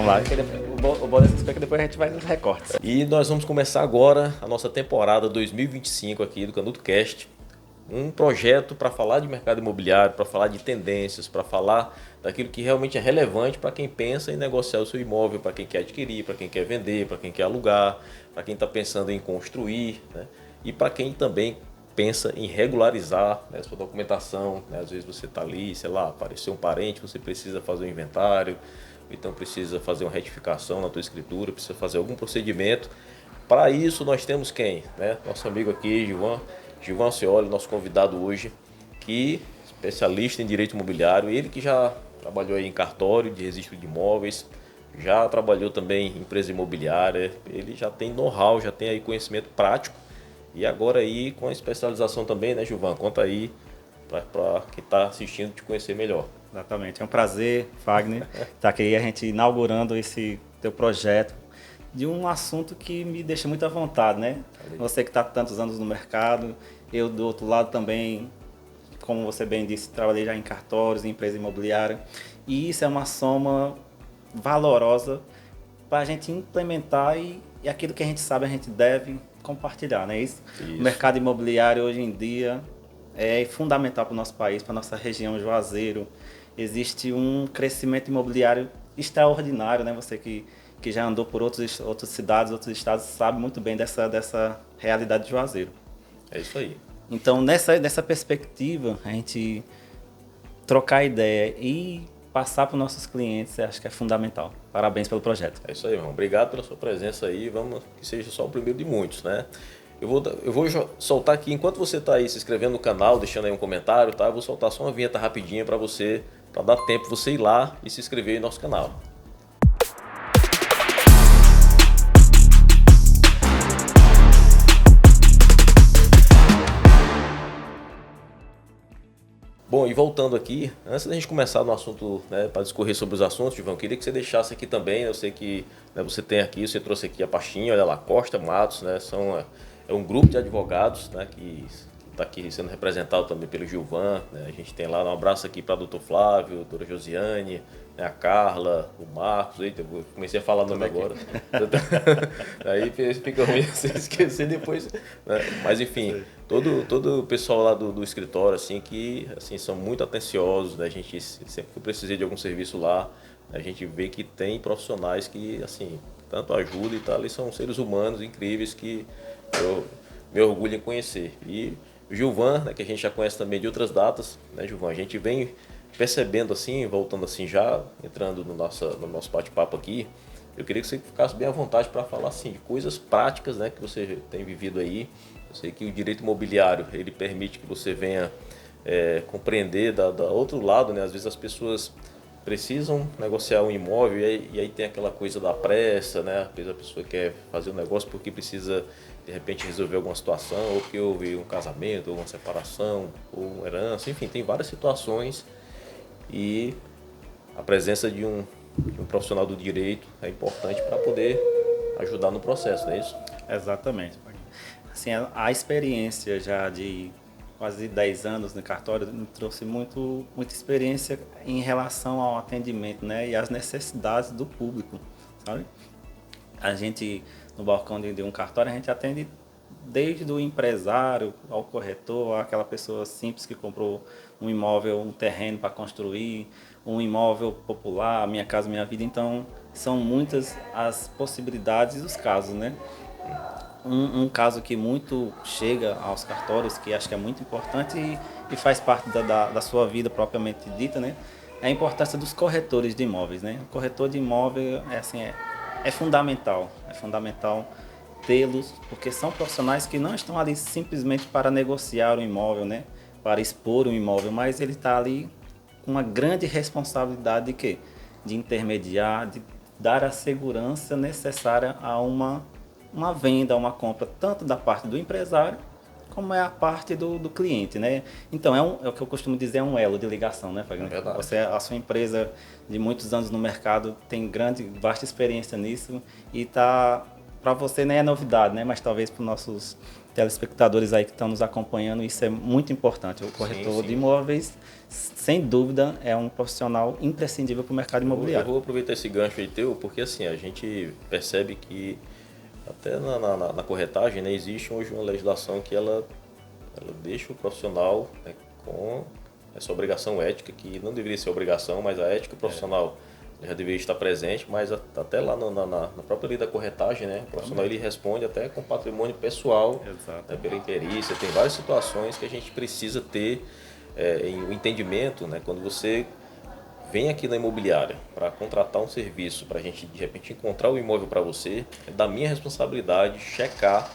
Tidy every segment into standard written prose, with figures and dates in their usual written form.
Vamos lá. O bom dessas coisas é que depois a gente vai nos recortes. E nós vamos começar agora a nossa temporada 2025 aqui do Canuto Cast. Um projeto para falar de mercado imobiliário, para falar de tendências, para falar daquilo que realmente é relevante para quem pensa em negociar o seu imóvel, para quem quer adquirir, para quem quer vender, para quem quer alugar, para quem está pensando em construir, né? E para quem também pensa em regularizar, né, sua documentação. Né? Às vezes você está ali, sei lá, apareceu um parente, você precisa fazer um inventário, então precisa fazer uma retificação na tua escritura, precisa fazer algum procedimento. Para isso nós temos quem? Né? Nosso amigo aqui, Gilvan Alcioli, nosso convidado hoje, que é especialista em direito imobiliário, ele que já trabalhou aí em cartório de registro de imóveis, já trabalhou também em empresa imobiliária, ele já tem know-how, já tem aí conhecimento prático e agora aí com a especialização também, né, Gilvan? Conta aí para quem está assistindo te conhecer melhor. Exatamente, é um prazer, Fagner, estar aqui a gente inaugurando esse teu projeto de um assunto que me deixa muito à vontade, né? Você que está há tantos anos no mercado, eu do outro lado também, como você bem disse, trabalhei já em cartórios, em empresa imobiliária, e isso é uma soma valorosa para a gente implementar e aquilo que a gente sabe a gente deve compartilhar, não é isso? O mercado imobiliário hoje em dia é fundamental para o nosso país, para a nossa região Juazeiro. Existe um crescimento imobiliário extraordinário, né? Você que já andou por outras cidades, outros estados, sabe muito bem dessa realidade de Juazeiro. É isso aí. Então, nessa perspectiva, a gente trocar ideia e passar para os nossos clientes, eu acho que é fundamental. Parabéns pelo projeto. É isso aí, irmão. Obrigado pela sua presença aí. Vamos que seja só o primeiro de muitos, né? Eu vou soltar aqui, enquanto você está aí se inscrevendo no canal, deixando aí um comentário, tá? Eu vou soltar só uma vinheta rapidinha para você, para dar tempo você ir lá e se inscrever em nosso canal. Bom, e voltando aqui, antes da gente começar no assunto, né, para discorrer sobre os assuntos, Ivan, queria que você deixasse aqui também, eu sei que, né, você tem aqui, você trouxe aqui a pastinha, olha lá, Costa Matos, né, é um grupo de advogados, né, que está aqui sendo representado também pelo Gilvan, né, a gente tem lá, um abraço aqui para o doutor Flávio, a doutora Josiane, né, a Carla, o Marcos, eita, eu comecei a falar o nome agora, aí fica ruim você esquecer depois, né? Mas enfim, todo o pessoal lá do escritório, assim, que assim, são muito atenciosos, né? A gente sempre que eu precisei de algum serviço lá, a gente vê que tem profissionais que, assim, tanto ajudam e tal, e são seres humanos incríveis que eu me orgulho em conhecer. E o Gilvan, né, que a gente já conhece também de outras datas, né, Gilvan? A gente vem percebendo assim, voltando assim já, entrando no nosso bate-papo aqui, eu queria que você ficasse bem à vontade para falar assim, de coisas práticas, né, que você tem vivido aí. Eu sei que o direito imobiliário, ele permite que você venha compreender da outro lado, né? Às vezes as pessoas precisam negociar um imóvel e aí tem aquela coisa da pressa, né? Às vezes a pessoa quer fazer um negócio porque precisa de repente resolver alguma situação, ou que houve um casamento, ou uma separação, ou uma herança, enfim, tem várias situações e a presença de um profissional do direito é importante para poder ajudar no processo, não é isso? Exatamente. Assim, a experiência já de quase 10 anos no cartório me trouxe muita experiência em relação ao atendimento, né, e às necessidades do público, sabe? A gente, no balcão de um cartório, a gente atende desde o empresário ao corretor, aquela pessoa simples que comprou um imóvel, um terreno para construir, um imóvel popular, Minha Casa Minha Vida. Então, são muitas as possibilidades e os casos, né? Um caso que muito chega aos cartórios, que acho que é muito importante e faz parte da sua vida propriamente dita, né? É a importância dos corretores de imóveis, né? O corretor de imóvel é fundamental tê-los, porque são profissionais que não estão ali simplesmente para negociar o imóvel, né? Para expor o imóvel, mas ele está ali com uma grande responsabilidade de quê? De intermediar, de dar a segurança necessária a uma venda, uma compra, tanto da parte do empresário, como é a parte do cliente, né? Então, é o que eu costumo dizer, é um elo de ligação, né, Fagner? A sua empresa de muitos anos no mercado tem vasta experiência nisso e está para você nem é novidade, né? Mas talvez para os nossos telespectadores aí que estão nos acompanhando, isso é muito importante. O corretor de imóveis, sem dúvida, é um profissional imprescindível para o mercado imobiliário. Eu vou aproveitar esse gancho aí teu, porque assim, a gente percebe que até na corretagem, né, existe hoje uma legislação que ela deixa o profissional, né, com essa obrigação ética, que não deveria ser obrigação, mas a ética profissional já deveria estar presente, mas até lá na própria lei da corretagem, né, o profissional ele responde até com patrimônio pessoal, né, pela imperícia. Tem várias situações que a gente precisa ter o entendimento, né, quando você vem aqui na imobiliária para contratar um serviço, para a gente de repente encontrar o imóvel para você, é da minha responsabilidade checar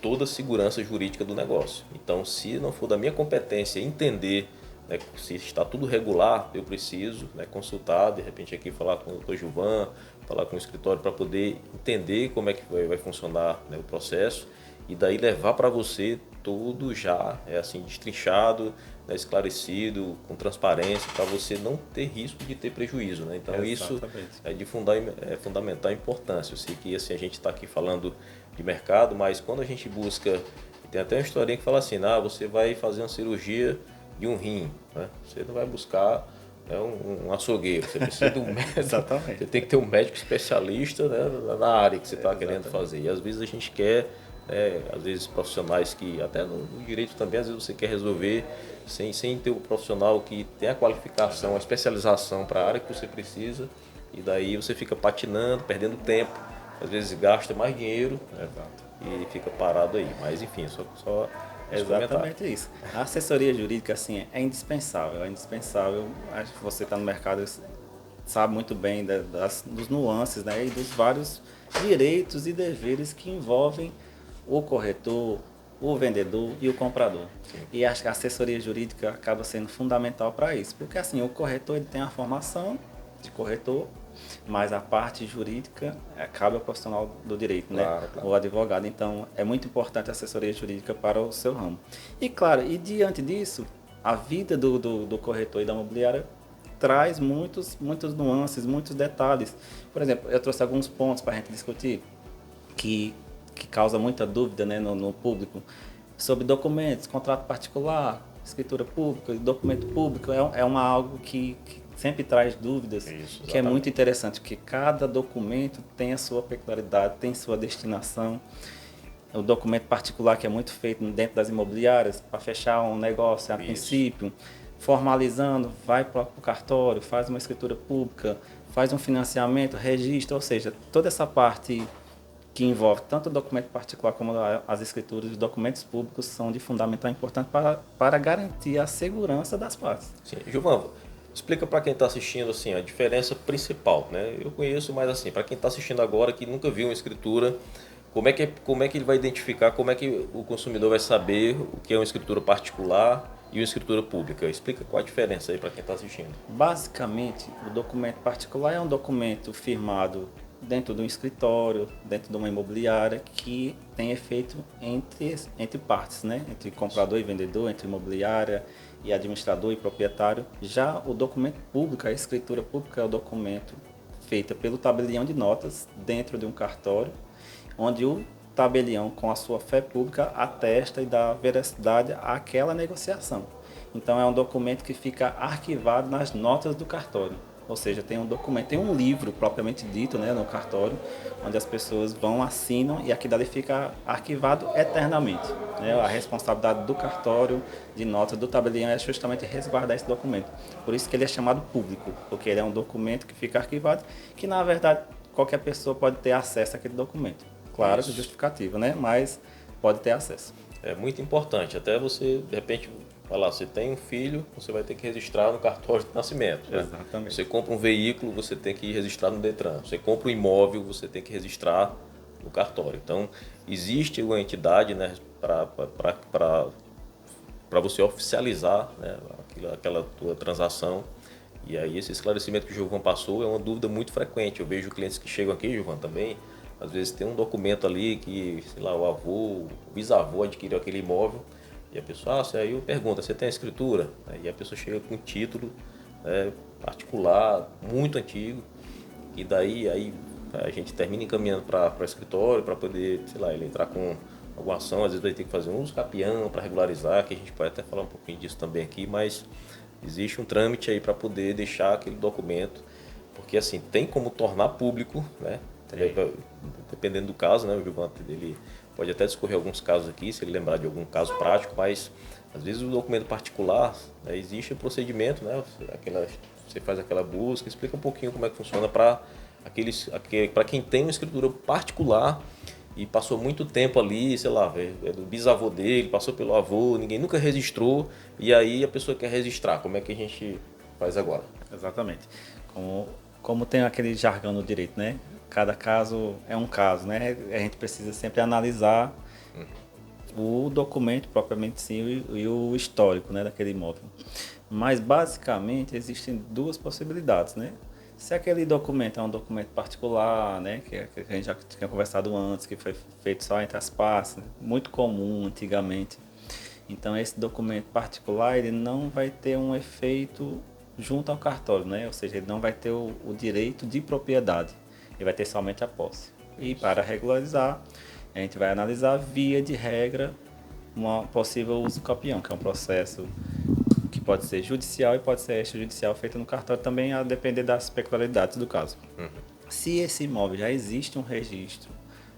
toda a segurança jurídica do negócio. Então, se não for da minha competência entender, né, se está tudo regular, eu preciso, né, consultar, de repente aqui falar com o Dr. Gilvan, falar com o escritório para poder entender como é que vai funcionar, né, o processo e daí levar para você tudo já assim destrinchado, né, esclarecido, com transparência, para você não ter risco de ter prejuízo, né? Então isso é de fundamental importância. Eu sei que assim, a gente está aqui falando de mercado, mas quando a gente busca, tem até uma historinha que fala assim, você vai fazer uma cirurgia de um rim, né? Você não vai buscar, né, um açougueiro, você precisa de um médico, você tem que ter um médico especialista, né, na área que você está querendo fazer. E às vezes a gente quer, às vezes profissionais que, até no direito também, às vezes você quer resolver sem ter o profissional que tem a qualificação, a especialização para a área que você precisa, e daí você fica patinando, perdendo tempo, às vezes gasta mais dinheiro, né, e fica parado aí. Mas enfim, só exatamente isso. A assessoria jurídica assim, é indispensável, Acho que você está no mercado, sabe muito bem dos nuances, né, e dos vários direitos e deveres que envolvem o corretor, o vendedor e o comprador. Sim. E acho que a assessoria jurídica acaba sendo fundamental para isso, porque assim, o corretor ele tem a formação de corretor, mas a parte jurídica cabe ao profissional do direito, né? Claro. O advogado. Então, é muito importante a assessoria jurídica para o seu ramo. E claro, e diante disso, a vida do corretor e da imobiliária traz muitos nuances, muitos detalhes. Por exemplo, eu trouxe alguns pontos para a gente discutir que causa muita dúvida, né, no público, sobre documentos, contrato particular, escritura pública, documento público, algo que sempre traz dúvidas, isso, que é muito interessante, porque cada documento tem a sua peculiaridade, tem sua destinação. O documento particular que é muito feito dentro das imobiliárias, para fechar um negócio a princípio, formalizando, vai para o cartório, faz uma escritura pública, faz um financiamento, registra, ou seja, toda essa parte que envolve tanto o documento particular como as escrituras, os documentos públicos são de fundamental importância para garantir a segurança das partes. Sim. Gilvan, explica para quem está assistindo assim, a diferença principal, né? Eu conheço, mas assim, para quem está assistindo agora que nunca viu uma escritura, como é que ele vai identificar, como é que o consumidor vai saber o que é uma escritura particular e uma escritura pública? Explica qual a diferença aí para quem está assistindo. Basicamente, o documento particular é um documento firmado dentro de um escritório, dentro de uma imobiliária, que tem efeito entre partes, né? Entre comprador e vendedor, entre imobiliária e administrador e proprietário. Já o documento público, a escritura pública é o documento feito pelo tabelião de notas dentro de um cartório, onde o tabelião, com a sua fé pública, atesta e dá veracidade àquela negociação. Então é um documento que fica arquivado nas notas do cartório. Ou seja, tem um documento, tem um livro propriamente dito, né, no cartório, onde as pessoas vão, assinam e aquilo ali fica arquivado eternamente. Né? A responsabilidade do cartório de notas do tabelião é justamente resguardar esse documento. Por isso que ele é chamado público, porque ele é um documento que fica arquivado, que na verdade qualquer pessoa pode ter acesso àquele documento. Claro, justificativo, né? Mas pode ter acesso. É muito importante, até você, de repente, você tem um filho, você vai ter que registrar no cartório de nascimento. Né? Exatamente. Você compra um veículo, você tem que registrar no Detran. Você compra um imóvel, você tem que registrar no cartório. Então, existe uma entidade, né, para você oficializar, né, aquela tua transação. E aí, esse esclarecimento que o Gilvan passou é uma dúvida muito frequente. Eu vejo clientes que chegam aqui, Gilvan, também, às vezes tem um documento ali que, sei lá, o bisavô adquiriu aquele imóvel. E a pessoa, aí eu pergunto, você tem a escritura? E a pessoa chega com um título, né, particular, muito antigo, e daí aí a gente termina encaminhando para o escritório para poder, sei lá, ele entrar com alguma ação, às vezes vai ter que fazer um uso capião para regularizar, que a gente pode até falar um pouquinho disso também aqui, mas existe um trâmite aí para poder deixar aquele documento, porque assim, tem como tornar público, né? Dependendo do caso, né? O Gilvan, ele pode até discorrer alguns casos aqui, se ele lembrar de algum caso prático, mas às vezes o documento particular, né, existe um procedimento, né? Você faz aquela busca, explica um pouquinho como é que funciona para quem tem uma escritura particular e passou muito tempo ali, sei lá, é do bisavô dele, passou pelo avô, ninguém nunca registrou, e aí a pessoa quer registrar. Como é que a gente faz agora? Exatamente. Como tem aquele jargão no direito, né? Cada caso é um caso, né? A gente precisa sempre analisar o documento propriamente sim e o histórico, né, daquele imóvel. Mas basicamente existem duas possibilidades, né? Se aquele documento é um documento particular, né, que a gente já tinha conversado antes, que foi feito só entre as partes, né, muito comum antigamente. Então esse documento particular ele não vai ter um efeito junto ao cartório, né? Ou seja, ele não vai ter o direito de propriedade, ele vai ter somente a posse. E para regularizar, a gente vai analisar via de regra um possível uso capião, que é um processo que pode ser judicial e pode ser extrajudicial, feito no cartório também, a depender das peculiaridades do caso. Se esse imóvel já existe um registro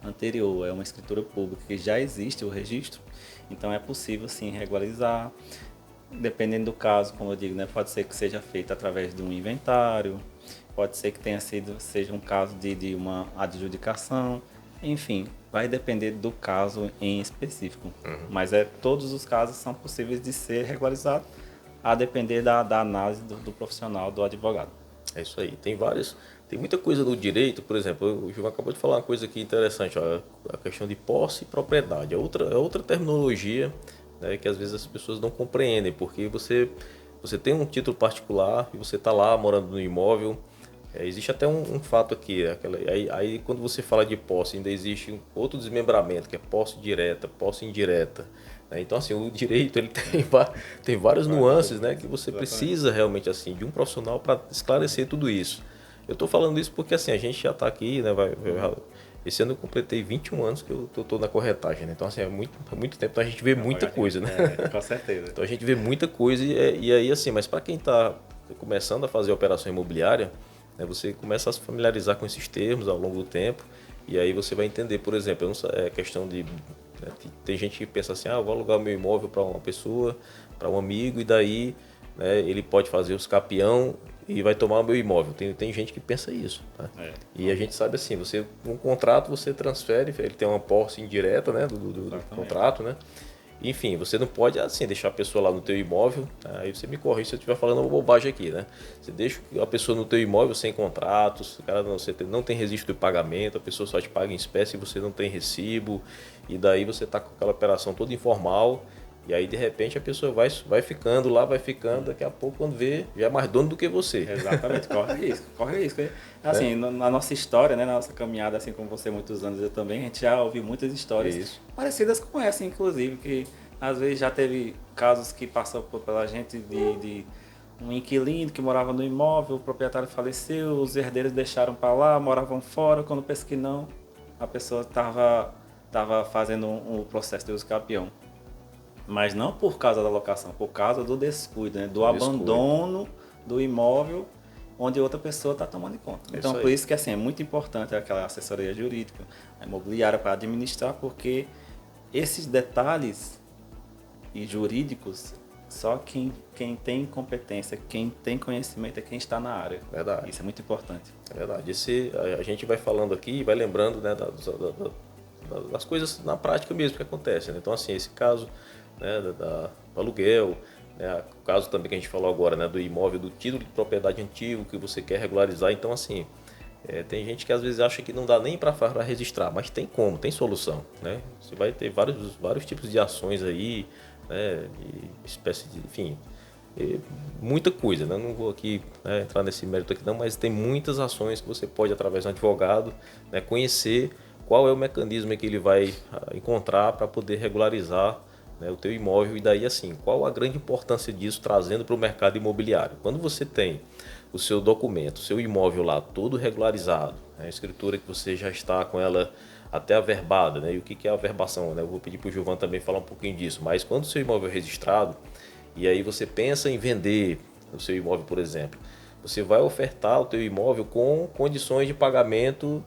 anterior, é uma escritura pública que já existe o registro, então é possível sim regularizar. Dependendo do caso, como eu digo, né, pode ser que seja feito através de um inventário, pode ser que seja um caso de uma adjudicação, enfim, vai depender do caso em específico. Mas todos os casos são possíveis de ser regularizados, a depender da análise do profissional, do advogado. É isso aí. Tem muita coisa no direito, por exemplo, o Gilvan acabou de falar uma coisa aqui interessante, ó, a questão de posse e propriedade. É outra terminologia, né, que às vezes as pessoas não compreendem, porque você tem um título particular e você está lá morando no imóvel. Existe até um fato aqui, aí quando você fala de posse, ainda existe outro desmembramento, que é posse direta, posse indireta. Né? Então, assim, o direito ele tem várias nuances, né, que você precisa realmente assim de um profissional para esclarecer tudo isso. Eu estou falando isso porque assim, a gente já está aqui, né, esse ano eu completei 21 anos que eu estou na corretagem, né? Então, assim, é muito tempo, então a gente vê muita coisa, né? Com certeza. Então a gente vê muita coisa e aí, assim, mas para quem está começando a fazer operação imobiliária, né, você começa a se familiarizar com esses termos ao longo do tempo e aí você vai entender, por exemplo, é questão de... Né, tem gente que pensa assim, eu vou alugar o meu imóvel para uma pessoa, para um amigo e daí, né, ele pode fazer os capião e vai tomar o meu imóvel. Tem gente que pensa isso. Tá? E a gente sabe assim, um contrato você transfere, ele tem uma posse indireta, né, do contrato, né? Enfim, você não pode assim deixar a pessoa lá no teu imóvel, aí você me corrige se eu estiver falando uma bobagem aqui, né? Você deixa a pessoa no teu imóvel sem contratos, o cara não tem registro de pagamento, a pessoa só te paga em espécie e você não tem recibo, e daí você está com aquela operação toda informal, e aí de repente a pessoa vai ficando lá, daqui a pouco quando vê, já é mais dono do que você. Exatamente, corre risco. Assim, na nossa história, né, na nossa caminhada, assim como você, muitos anos eu também, a gente já ouviu muitas histórias parecidas com essa, inclusive, que às vezes já teve casos que passou pela gente de um inquilino que morava no imóvel, o proprietário faleceu, os herdeiros deixaram para lá, moravam fora, quando pensa que não, a pessoa estava fazendo um processo de uso capião. Mas não por causa da locação, por causa do descuido, né? Do abandono do imóvel onde outra pessoa está tomando conta. Então, por isso que assim, é muito importante aquela assessoria jurídica, a imobiliária para administrar, porque esses detalhes e jurídicos, só quem tem competência, quem tem conhecimento é quem está na área. Verdade. Isso é muito importante. É verdade. A gente vai falando aqui e vai lembrando, né, das coisas na prática mesmo que acontecem. Né? Então, assim, esse caso, né, do aluguel, né, o caso também que a gente falou agora, né, do imóvel, do título de propriedade antigo que você quer regularizar. Então, assim, tem gente que às vezes acha que não dá nem para registrar, mas tem como, tem solução. Né? Você vai ter vários tipos de ações aí, né, enfim, muita coisa. Né? Não vou aqui, né, entrar nesse mérito aqui não, mas tem muitas ações que você pode, através de um advogado, né, conhecer qual é o mecanismo que ele vai encontrar para poder regularizar, né, o teu imóvel e daí assim, qual a grande importância disso trazendo para o mercado imobiliário. Quando você tem o seu documento, o seu imóvel lá todo regularizado, a escritura que você já está com ela até averbada, né? E o que é a averbação, né? Eu vou pedir para o Gilvan também falar um pouquinho disso, mas quando o seu imóvel é registrado e aí você pensa em vender o seu imóvel, por exemplo, você vai ofertar o teu imóvel com condições de pagamento,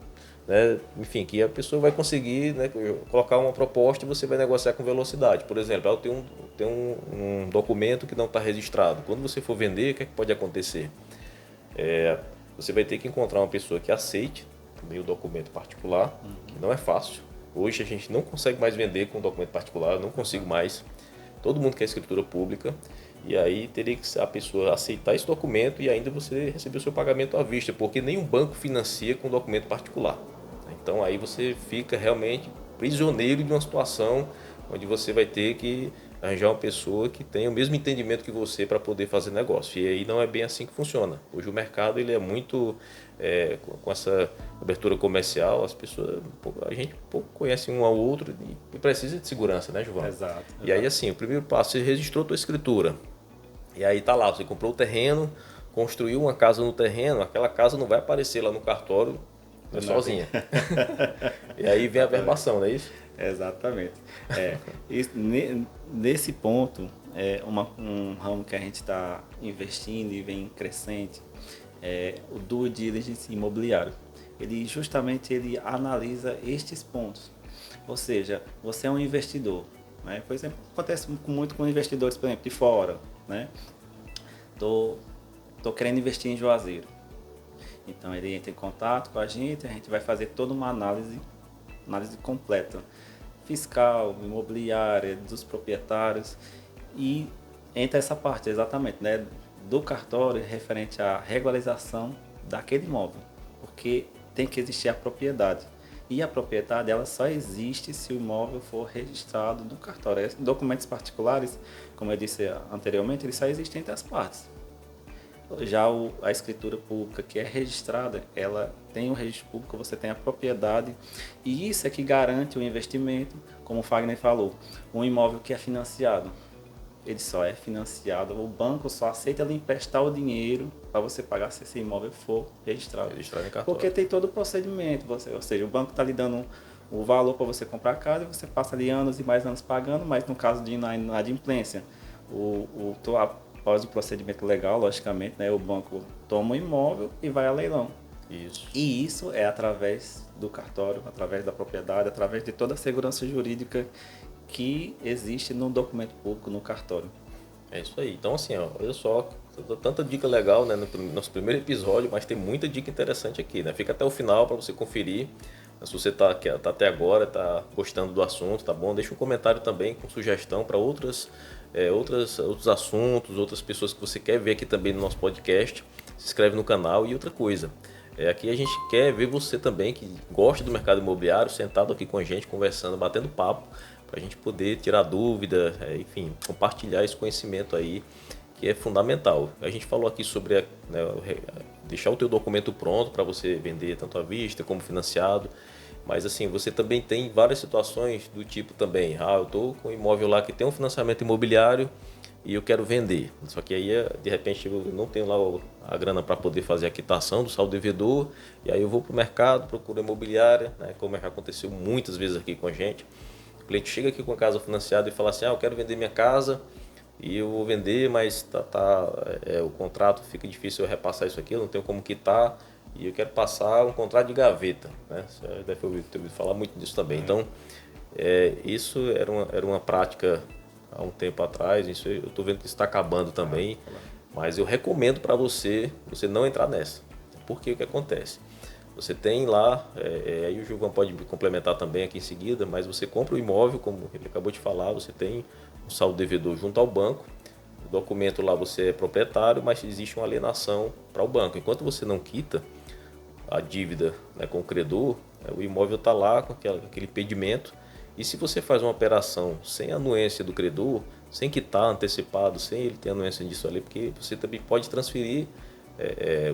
né? Enfim, que a pessoa vai conseguir, né, colocar uma proposta e você vai negociar com velocidade. Por exemplo, eu tenho um documento que não está registrado. Quando você for vender, o que é que pode acontecer? Você vai ter que encontrar uma pessoa que aceite também o documento particular, que não é fácil. Hoje a gente não consegue mais vender com documento particular, eu não consigo mais. Todo mundo quer escritura pública. E aí teria que a pessoa aceitar esse documento e ainda você receber o seu pagamento à vista, porque nenhum banco financia com documento particular. Então aí você fica realmente prisioneiro de uma situação onde você vai ter que arranjar uma pessoa que tenha o mesmo entendimento que você para poder fazer negócio. E aí não é bem assim que funciona. Hoje o mercado ele é muito com essa abertura comercial, as pessoas, a gente pouco conhece um ao outro e precisa de segurança, né, Giovanni? Exato. E aí assim, o primeiro passo, você registrou a tua escritura. E aí tá lá, você comprou o terreno, construiu uma casa no terreno, aquela casa não vai aparecer lá no cartório sozinha. E aí vem a verbação, não é isso? Exatamente. Nesse ponto, um ramo que a gente está investindo e vem crescente, o due diligence imobiliário. Ele justamente analisa estes pontos. Ou seja, você é um investidor, né? Por exemplo, acontece muito com investidores, por exemplo, de fora, né? Tô querendo investir em Juazeiro. Então ele entra em contato com a gente vai fazer toda uma análise completa, fiscal, imobiliária, dos proprietários, e entra essa parte exatamente, né, do cartório referente à regularização daquele imóvel, porque tem que existir a propriedade. E a propriedade ela só existe se o imóvel for registrado no cartório. Documentos particulares, como eu disse anteriormente, eles só existem entre as partes. Já a escritura pública que é registrada, ela tem o registro público, você tem a propriedade, e isso é que garante o investimento, como o Fagner falou. Um imóvel que é financiado, ele só é financiado, o banco só aceita ele emprestar o dinheiro para você pagar se esse imóvel for registrado. Registrado em cartório. Porque tem todo o procedimento, ou seja, o banco está lhe dando o valor para você comprar a casa e você passa ali anos e mais anos pagando, mas no caso de inadimplência, após o procedimento legal, logicamente, né, o banco toma o imóvel e vai a leilão. Isso. E isso é através do cartório, através da propriedade, através de toda a segurança jurídica que existe no documento público, no cartório. É isso aí. Então, assim, ó, olha só, tanta dica legal, né, no nosso primeiro episódio, mas tem muita dica interessante aqui, né? Fica até o final para você conferir. Se você tá até agora, tá gostando do assunto, tá bom? Deixa um comentário também com sugestão para outros assuntos, outras pessoas que você quer ver aqui também no nosso podcast. Se inscreve no canal. E outra coisa, aqui a gente quer ver você também que gosta do mercado imobiliário, sentado aqui com a gente, conversando, batendo papo, para a gente poder tirar dúvida, enfim, compartilhar esse conhecimento aí, que é fundamental. A gente falou aqui sobre deixar o teu documento pronto para você vender tanto à vista como financiado. Mas assim, você também tem várias situações do tipo também, eu estou com um imóvel lá que tem um financiamento imobiliário e eu quero vender. Só que aí, de repente, eu não tenho lá a grana para poder fazer a quitação do saldo devedor, e aí eu vou para o mercado, procuro imobiliária, né, como já aconteceu muitas vezes aqui com a gente. O cliente chega aqui com a casa financiada e fala assim, eu quero vender minha casa e eu vou vender, mas o contrato fica difícil eu repassar isso aqui, eu não tenho como quitar. E eu quero passar um contrato de gaveta, né? Você deve ter ouvido falar muito disso também. Então, isso era uma prática há um tempo atrás, isso eu estou vendo que está acabando também, mas eu recomendo para você não entrar nessa. Porque o que acontece? Você tem lá, aí o Gilvan pode me complementar também aqui em seguida, mas você compra o imóvel, como ele acabou de falar, você tem um saldo devedor junto ao banco, o documento lá você é proprietário, mas existe uma alienação para o banco. Enquanto você não quita a dívida, né, com o credor, o imóvel está lá com aquele impedimento, e se você faz uma operação sem anuência do credor, sem quitar antecipado, sem ele ter anuência disso ali, porque você também pode transferir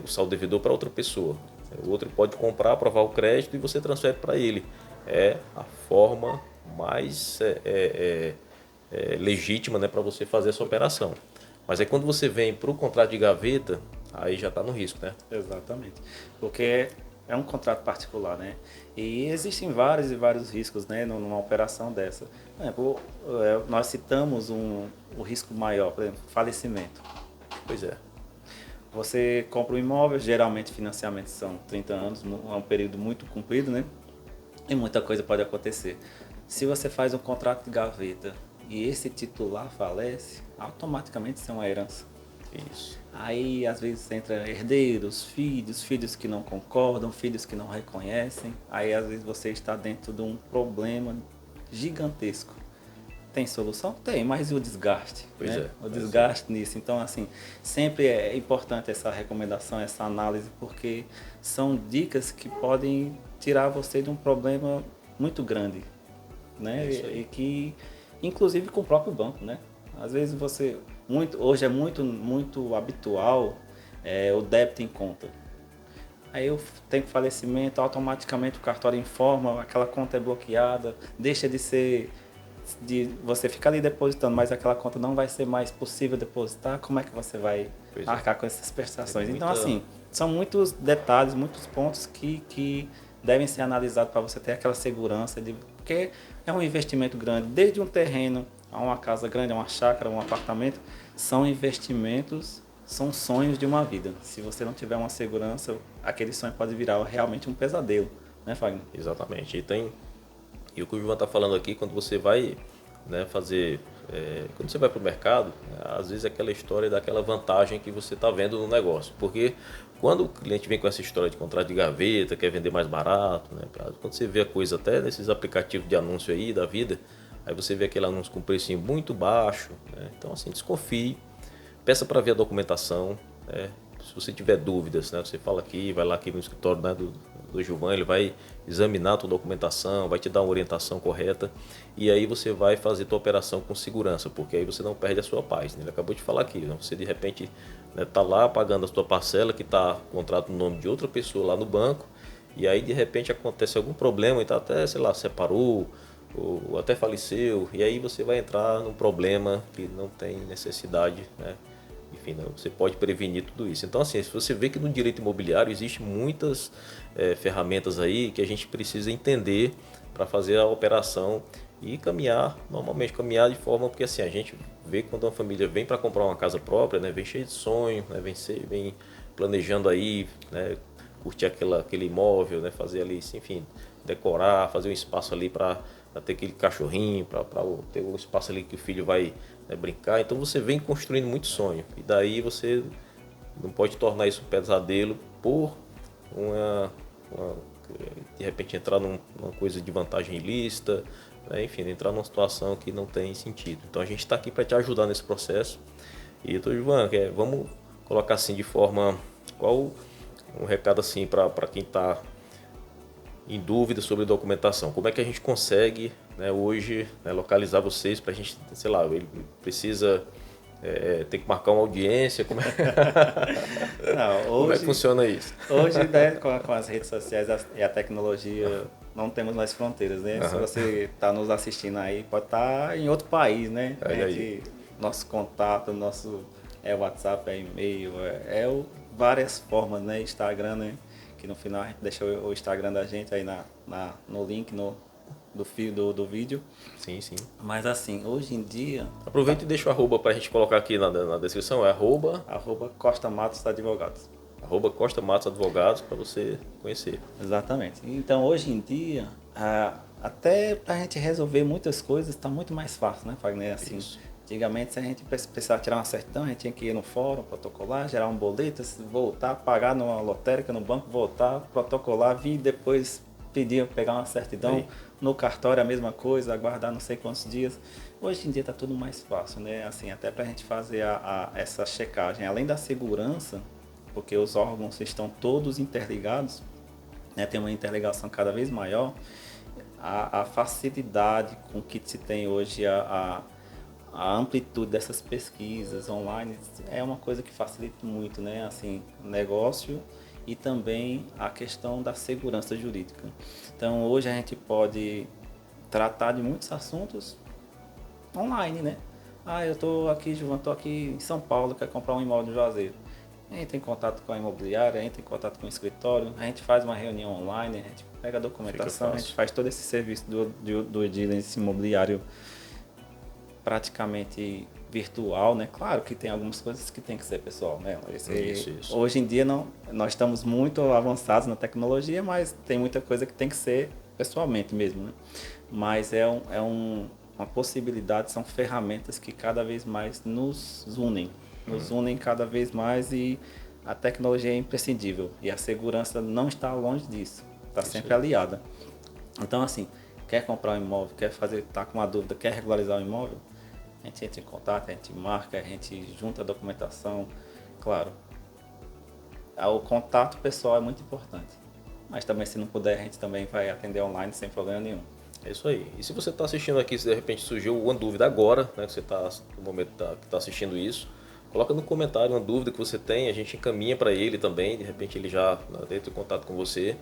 o saldo devedor para outra pessoa. O outro pode comprar, aprovar o crédito e você transfere para ele. É a forma mais legítima, né, para você fazer essa operação. Mas aí quando você vem para o contrato de gaveta, aí já está no risco, né? Exatamente. Porque é um contrato particular, né? E existem vários e vários riscos, né, numa operação dessa. Por exemplo, nós citamos o risco maior, por exemplo, falecimento. Pois é. Você compra um imóvel, geralmente financiamentos são 30 anos, é um período muito comprido, né? E muita coisa pode acontecer. Se você faz um contrato de gaveta e esse titular falece, automaticamente isso é uma herança. Isso. Aí às vezes entra herdeiros, filhos que não concordam, filhos que não reconhecem. Aí às vezes você está dentro de um problema gigantesco. Tem solução? Tem, mas e o desgaste? Pois né? é. O desgaste nisso. Então, assim, sempre é importante essa recomendação, essa análise, porque são dicas que podem tirar você de um problema muito grande, né? E que, inclusive com o próprio banco, né? Às vezes hoje é muito habitual o débito em conta. Aí eu tenho falecimento, automaticamente o cartório informa, aquela conta é bloqueada, deixa de você ficar ali depositando, mas aquela conta não vai ser mais possível depositar, como é que você vai arcar com essas prestações? Então, assim, são muitos detalhes, muitos pontos que devem ser analisados para você ter aquela segurança, porque é um investimento grande, desde um terreno a uma casa grande, a uma chácara, um apartamento, são investimentos, são sonhos de uma vida. Se você não tiver uma segurança, aquele sonho pode virar realmente um pesadelo, né, Fagner? Exatamente. E o que o João está falando aqui, quando você vai, né, quando você vai para o mercado, né, às vezes é aquela história daquela vantagem que você está vendo no negócio. Porque quando o cliente vem com essa história de contrato de gaveta, quer vender mais barato, né, quando você vê a coisa até nesses aplicativos de anúncio aí da vida, aí você vê aquele anúncio com preço muito baixo, né, então assim, desconfie, peça para ver a documentação, né, se você tiver dúvidas, né, você fala aqui, vai lá aqui no escritório, né, do Gilvan, ele vai examinar a tua documentação, vai te dar uma orientação correta e aí você vai fazer tua operação com segurança, porque aí você não perde a sua paz, né? Ele acabou de falar aqui, né? Você de repente tá lá pagando a tua parcela que está contrato no nome de outra pessoa lá no banco e aí de repente acontece algum problema e tá até, sei lá, separou ou até faleceu e aí você vai entrar num problema que não tem necessidade, né? Enfim, você pode prevenir tudo isso. Então, assim, se você vê que no direito imobiliário existe muitas ferramentas aí que a gente precisa entender para fazer a operação e caminhar, normalmente caminhar de forma, porque assim, a gente vê quando uma família vem para comprar uma casa própria, né, vem cheio de sonho, né, vem planejando aí, né, curtir aquele imóvel, né, fazer ali, enfim, decorar, fazer um espaço ali para ter aquele cachorrinho, para ter um espaço ali que o filho vai, né, brincar. Então você vem construindo muito sonho. E daí você não pode tornar isso um pesadelo por de repente entrar numa coisa de vantagem ilícita, né, enfim, entrar numa situação que não tem sentido. Então a gente está aqui para te ajudar nesse processo. E então, Ivan, vamos colocar assim de forma, qual um recado assim para quem está em dúvida sobre documentação. Como é que a gente consegue, né, hoje, né, localizar vocês para a gente, sei lá, ele precisa ter que marcar uma audiência? Como Não, como é que funciona isso? Hoje, né, com as redes sociais e a tecnologia, não temos mais fronteiras, né? Se você está nos assistindo aí, pode estar em outro país, né? Nosso contato, nosso WhatsApp, e-mail, várias formas, né? Instagram, né? Que no final a gente deixa o Instagram da gente aí no link do vídeo. Sim, sim. Mas assim, hoje em dia... Aproveita e deixa o arroba para a gente colocar aqui na descrição, é arroba Costa Matos Advogados. Arroba Costa Matos Advogados para você conhecer. Exatamente. Então hoje em dia, até para a gente resolver muitas coisas está muito mais fácil, né, Fagner? Assim, antigamente, se a gente precisava tirar uma certidão, a gente tinha que ir no fórum, protocolar, gerar um boleto, voltar, pagar numa lotérica, no banco, voltar, protocolar, vir depois pedir, pegar uma certidão. Aí. No cartório a mesma coisa, aguardar não sei quantos dias. Hoje em dia está tudo mais fácil, né? Assim, até para a gente fazer essa checagem, além da segurança, porque os órgãos estão todos interligados, né? Tem uma interligação cada vez maior, a facilidade com que se tem hoje a amplitude dessas pesquisas online é uma coisa que facilita muito, né? Assim, o negócio e também a questão da segurança jurídica. Então, hoje a gente pode tratar de muitos assuntos online, né? Eu estou aqui, Gilvan, estou aqui em São Paulo, quero comprar um imóvel de Juazeiro. entra em contato com a imobiliária, entra em contato com o escritório, a gente faz uma reunião online, a gente pega a documentação, a gente faz todo esse serviço do diligence imobiliário praticamente virtual, né? Claro que tem algumas coisas que tem que ser pessoal, né? Isso. Hoje em dia nós estamos muito avançados na tecnologia, mas tem muita coisa que tem que ser pessoalmente mesmo, né? Mas uma possibilidade, são ferramentas que cada vez mais nos unem cada vez mais, e a tecnologia é imprescindível e a segurança não está longe disso, está sempre aliada. Então, assim, quer comprar um imóvel, está com uma dúvida, quer regularizar o imóvel, a gente entra em contato, a gente marca, a gente junta a documentação. Claro, o contato pessoal é muito importante, mas também, se não puder, a gente também vai atender online sem problema nenhum. É isso aí. E se você está assistindo aqui, se de repente surgiu uma dúvida agora, né, que você está no momento que está assistindo isso, coloca no comentário uma dúvida que você tem, a gente encaminha para ele também, de repente ele já entra em contato com você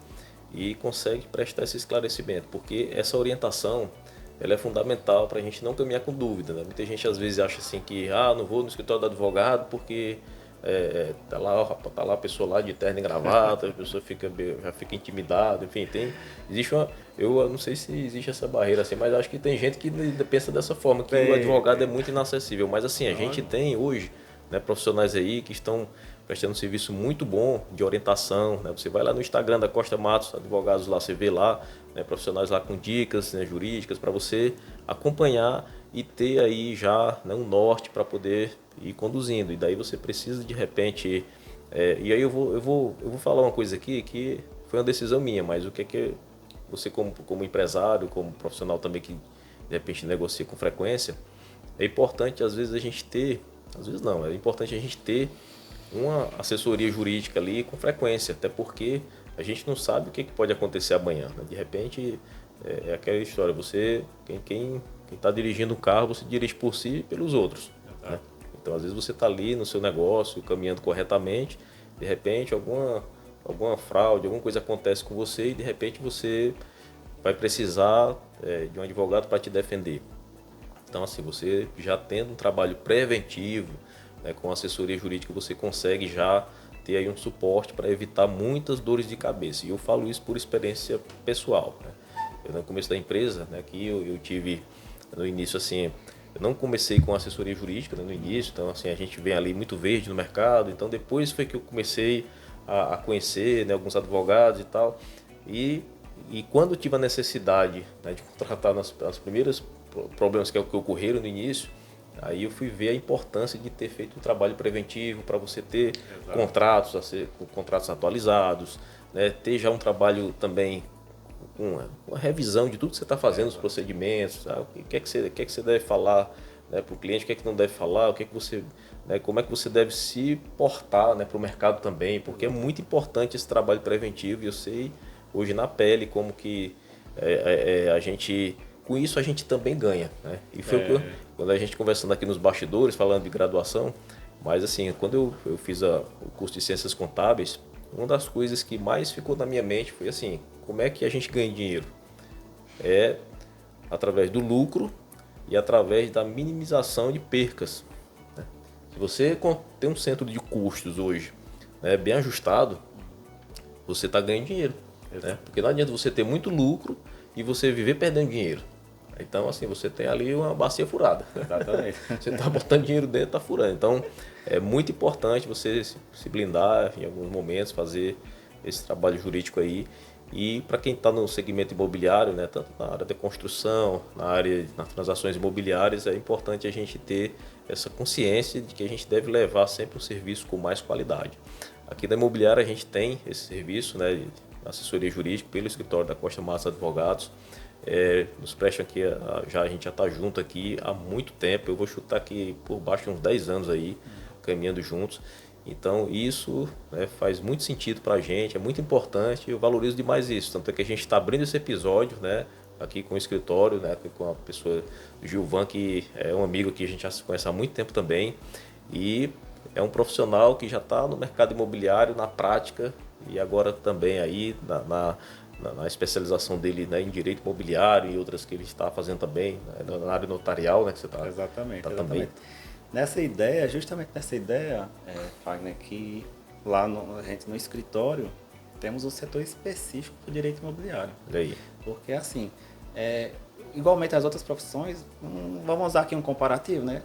e consegue prestar esse esclarecimento, porque essa orientação ela é fundamental para a gente não caminhar com dúvida, né? Muita gente às vezes acha assim que não vou no escritório do advogado porque tá lá a pessoa lá de terno e gravata, a pessoa já fica intimidada, enfim, eu não sei se existe essa barreira assim, mas acho que tem gente que pensa dessa forma, que o advogado é muito inacessível, mas assim, a gente tem hoje, né, profissionais aí que estão prestando um serviço muito bom de orientação, né? Você vai lá no Instagram da Costa Matos Advogados, lá você vê lá, né, profissionais lá com dicas, né, jurídicas para você acompanhar e ter aí já, né, um norte para poder ir conduzindo. E daí você precisa de repente, e aí eu vou falar uma coisa aqui que foi uma decisão minha, mas o que é que você como empresário, como profissional também que de repente negocia com frequência, é importante às vezes a gente ter, às vezes não, é importante a gente ter uma assessoria jurídica ali com frequência, até porque a gente não sabe o que pode acontecer amanhã, né? De repente é aquela história, quem está dirigindo o carro, você dirige por si e pelos outros, né? Então às vezes você está ali no seu negócio, caminhando corretamente, de repente alguma fraude, alguma coisa acontece com você e de repente você vai precisar de um advogado para te defender. Então assim, você já tendo um trabalho preventivo, né, com assessoria jurídica, você consegue já ter aí um suporte para evitar muitas dores de cabeça. E eu falo isso por experiência pessoal, né? Eu no começo da empresa, né, que eu tive no início assim, eu não comecei com assessoria jurídica, né, no início, então assim, a gente vem ali muito verde no mercado, então depois foi que eu comecei a conhecer, né, alguns advogados e tal, e quando eu tive a necessidade, né, de contratar nas primeiras problemas que ocorreram no início, aí eu fui ver a importância de ter feito um trabalho preventivo para você ter contratos atualizados, né? Ter já um trabalho também com uma revisão de tudo que você está fazendo, os procedimentos, o que é que você deve falar, né, para o cliente, o que é que não deve falar, né, como é que você deve se portar, né, para o mercado também, porque é muito importante esse trabalho preventivo e eu sei hoje na pele como que a gente... Com isso a gente também ganha, né? E foi quando a gente conversando aqui nos bastidores, falando de graduação, mas assim, quando eu fiz o curso de Ciências Contábeis, uma das coisas que mais ficou na minha mente foi assim, como é que a gente ganha dinheiro? É através do lucro e através da minimização de percas, né? Se você tem um centro de custos hoje, né, bem ajustado, você está ganhando dinheiro, né? Porque não adianta você ter muito lucro e você viver perdendo dinheiro. Então, assim, você tem ali uma bacia furada. Exatamente. Você está botando dinheiro dentro, está furando. Então, é muito importante você se blindar em alguns momentos, fazer esse trabalho jurídico aí. E para quem está no segmento imobiliário, né, tanto na área da construção, nas transações imobiliárias, é importante a gente ter essa consciência de que a gente deve levar sempre um serviço com mais qualidade. Aqui na imobiliária a gente tem esse serviço, né, de assessoria jurídica pelo escritório da Costa Matos Advogados. Nos prestam aqui, a gente já está junto aqui há muito tempo, eu vou chutar aqui por baixo de uns 10 anos aí, caminhando juntos. Então isso, né, faz muito sentido para a gente, é muito importante, eu valorizo demais isso. Tanto é que a gente está abrindo esse episódio, né, aqui com o escritório, né, com a pessoa do Gilvan, que é um amigo que a gente já se conhece há muito tempo também, e é um profissional que já está no mercado imobiliário, na prática, e agora também aí na especialização dele, né, em direito imobiliário e outras que ele está fazendo também, né, na área notarial, né, que você está Exatamente. também. Justamente nessa ideia, Fagner, que a gente no escritório, temos um setor específico para o direito imobiliário. Olha aí. Porque assim, igualmente as outras profissões, vamos usar aqui um comparativo, né?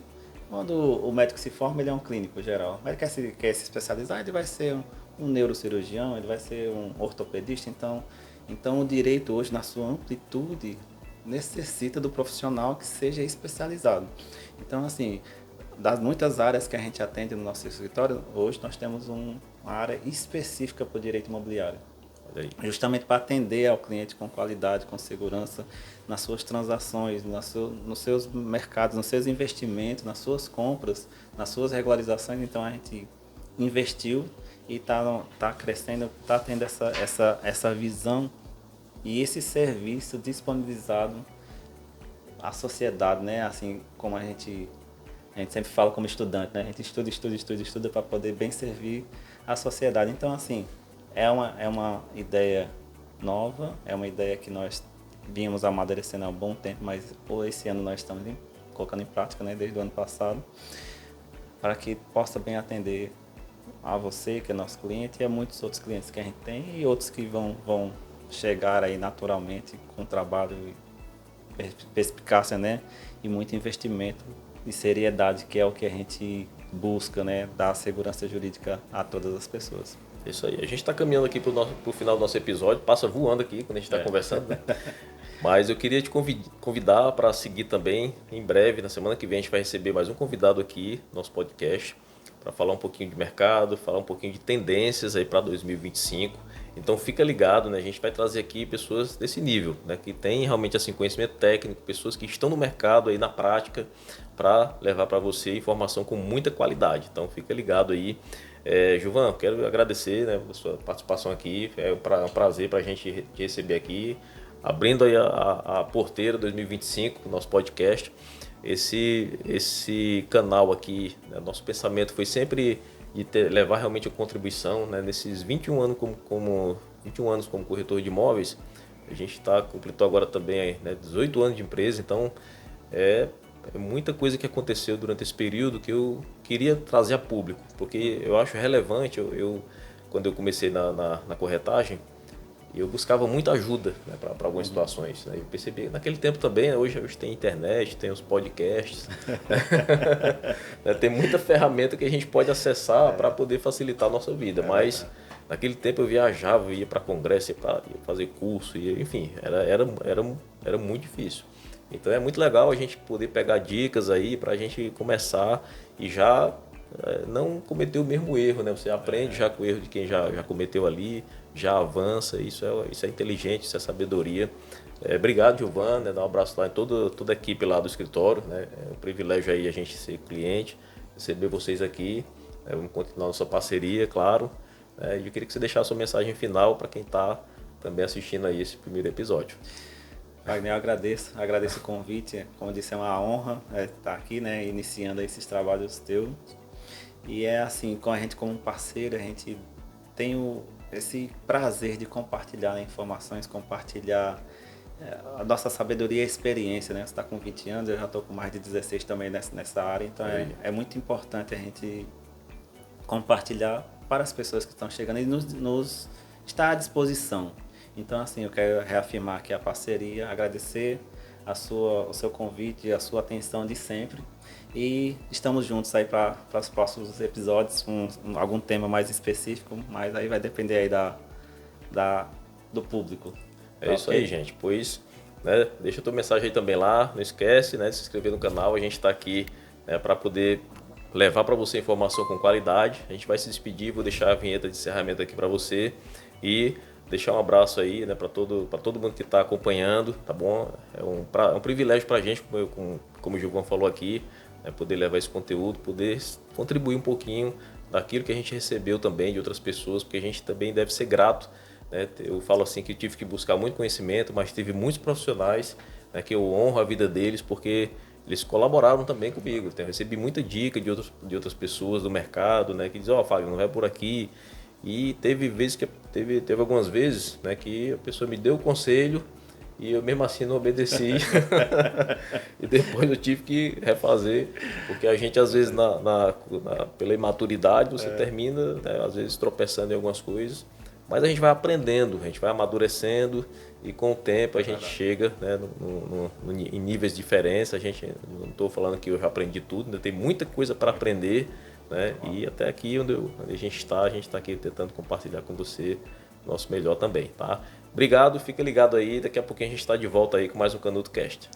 Quando o médico se forma, ele é um clínico geral. Mas ele quer se especializar, ele vai ser um neurocirurgião, ele vai ser um ortopedista. Então o direito hoje, na sua amplitude, necessita do profissional que seja especializado. Então, assim, das muitas áreas que a gente atende no nosso escritório, hoje nós temos uma área específica para o direito imobiliário. Justamente para atender ao cliente com qualidade, com segurança, nas suas transações, nos seus mercados, nos seus investimentos, nas suas compras, nas suas regularizações. Então a gente investiu e está crescendo, está tendo essa visão e esse serviço disponibilizado à sociedade, né? Assim como a gente sempre fala como estudante, né? A gente estuda para poder bem servir a sociedade. Então, assim, é uma ideia nova, é uma ideia que nós vínhamos amadurecendo há um bom tempo, mas por esse ano nós estamos colocando em prática, né, desde o ano passado, para que possa bem atender a você, que é nosso cliente, e a muitos outros clientes que a gente tem, e outros que vão chegar aí naturalmente com trabalho e perspicácia, né, e muito investimento e seriedade, que é o que a gente busca, né, dar segurança jurídica a todas as pessoas. Isso aí. A gente está caminhando aqui para o final do nosso episódio, passa voando aqui quando a gente está conversando, né? Mas eu queria te convidar para seguir também. Em breve, na semana que vem, a gente vai receber mais um convidado aqui no nosso podcast para falar um pouquinho de mercado, falar um pouquinho de tendências aí para 2025. Então fica ligado, né? A gente vai trazer aqui pessoas desse nível, né? Que tem realmente assim, conhecimento técnico, pessoas que estão no mercado aí na prática para levar para você informação com muita qualidade. Então fica ligado aí. Gilvan, quero agradecer, né, a sua participação aqui. É um prazer para a gente te receber aqui, abrindo aí a porteira 2025 do nosso podcast. Esse canal aqui, né, nosso pensamento foi sempre de levar realmente a contribuição, né, nesses 21 anos como corretor de imóveis. A gente completou agora também, né, 18 anos de empresa, então é muita coisa que aconteceu durante esse período que eu queria trazer a público, porque eu acho relevante. Quando eu comecei na corretagem, eu buscava muita ajuda, né, para algumas situações, né? Eu percebi naquele tempo também, né, hoje tem internet, tem os podcasts, né, tem muita ferramenta que a gente pode acessar para poder facilitar a nossa vida, mas naquele tempo eu viajava, ia para congresso, ia fazer curso, enfim, era muito difícil. Então é muito legal a gente poder pegar dicas aí para a gente começar e já não cometer o mesmo erro, né? Você aprende já com o erro de quem já cometeu ali, já avança, isso é inteligente, isso é sabedoria. Obrigado, Giovana, dá um abraço lá em toda a equipe lá do escritório, né? É um privilégio aí a gente ser cliente, receber vocês aqui, vamos continuar nossa parceria, claro. E eu queria que você deixasse a sua mensagem final para quem está também assistindo aí esse primeiro episódio. Wagner, eu agradeço o convite. Como eu disse, é uma honra estar aqui, né, iniciando esses trabalhos teus. E é assim, com a gente como parceiro, a gente tem esse prazer de compartilhar informações, compartilhar a nossa sabedoria e experiência, né? Você está com 20 anos, eu já estou com mais de 16 também nessa área, então é muito importante a gente compartilhar para as pessoas que estão chegando e nos estar à disposição. Então, assim, eu quero reafirmar aqui a parceria, agradecer o seu convite, a sua atenção de sempre. E estamos juntos aí para os próximos episódios com algum tema mais específico, mas aí vai depender aí do público. É isso aí, gente. Pois, né, deixa a tua mensagem aí também lá, não esquece, né, de se inscrever no canal. A gente está aqui, né, para poder levar para você informação com qualidade. A gente vai se despedir, vou deixar a vinheta de encerramento aqui para você e deixar um abraço aí, né, para todo mundo que está acompanhando, tá bom? É um privilégio para a gente, como o Gilvan falou aqui, né, poder levar esse conteúdo, poder contribuir um pouquinho daquilo que a gente recebeu também de outras pessoas, porque a gente também deve ser grato, né? Eu falo assim que eu tive que buscar muito conhecimento, mas tive muitos profissionais, né, que eu honro a vida deles, porque eles colaboraram também comigo. Eu recebi muita dica de outras pessoas do mercado, né, que dizem, Fábio, não vai por aqui. E teve algumas vezes, né, que a pessoa me deu o conselho e eu mesmo assim não obedeci. E depois eu tive que refazer, porque a gente às vezes pela imaturidade você termina, né, às vezes tropeçando em algumas coisas, mas a gente vai aprendendo, a gente vai amadurecendo e com o tempo a gente chega, né, em níveis diferentes. A gente, não estou falando que eu já aprendi tudo, ainda tem muita coisa para aprender, né, e até aqui onde a gente está aqui tentando compartilhar com você nosso melhor também, tá? Obrigado, fica ligado aí, daqui a pouquinho a gente está de volta aí com mais um Canuto Cast.